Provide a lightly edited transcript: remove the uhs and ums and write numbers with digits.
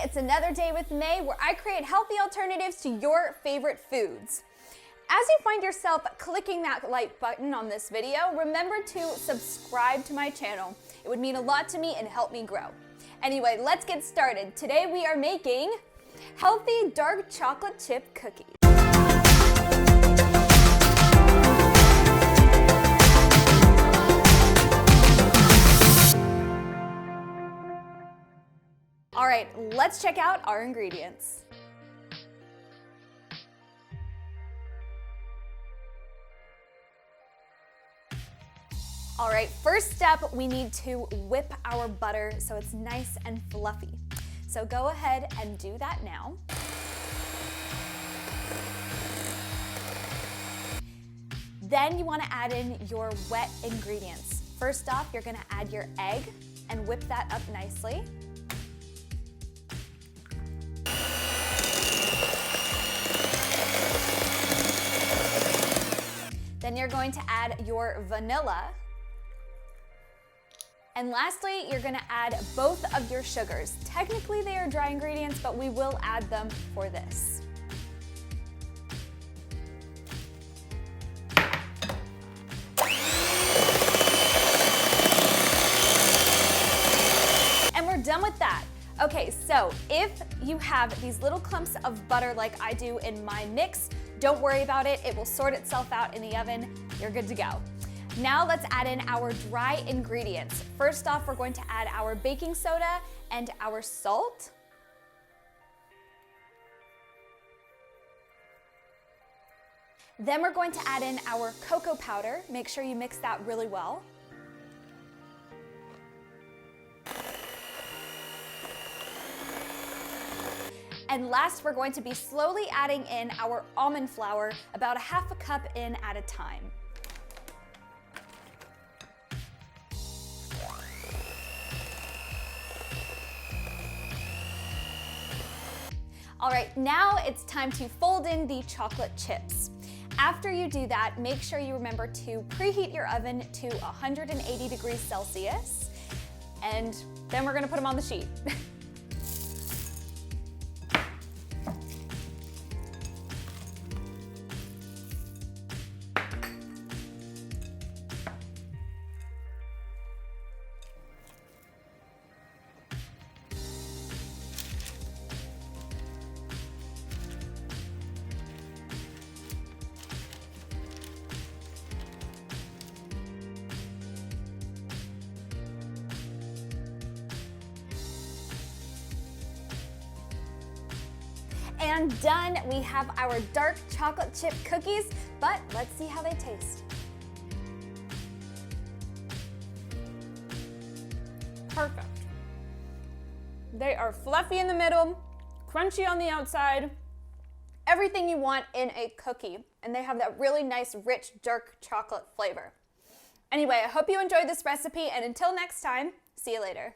it's another day with May where I create healthy alternatives to your favorite foods. As you find yourself clicking that like button on this video, remember to subscribe to my channel. It would mean a lot to me and help me grow. Anyway, let's get started. Today we are making healthy dark chocolate chip cookies. All right, let's check out our ingredients. All right, first step, we need to whip our butter so it's nice and fluffy. So go ahead and do that now. Then you want to add in your wet ingredients. First off, you're going to add your egg and whip that up nicely. Then you're going to add your vanilla. And lastly, you're gonna add both of your sugars. Technically they are dry ingredients, but we will add them for this. And we're done with that. Okay, so if you have these little clumps of butter like I do in my mix, don't worry about it. It will sort itself out in the oven. You're good to go. Now let's add in our dry ingredients. First off, we're going to add our baking soda and our salt. Then we're going to add in our cocoa powder. Make sure you mix that really well. And last, we're going to be slowly adding in our almond flour, about a half a cup in at a time. All right, now it's time to fold in the chocolate chips. After you do that, make sure you remember to preheat your oven to 180 degrees Celsius, and then we're gonna put them on the sheet. And done, we have our dark chocolate chip cookies, but let's see how they taste. Perfect. They are fluffy in the middle, crunchy on the outside, everything you want in a cookie, and they have that really nice, rich, dark chocolate flavor. Anyway, I hope you enjoyed this recipe, and until next time, see you later.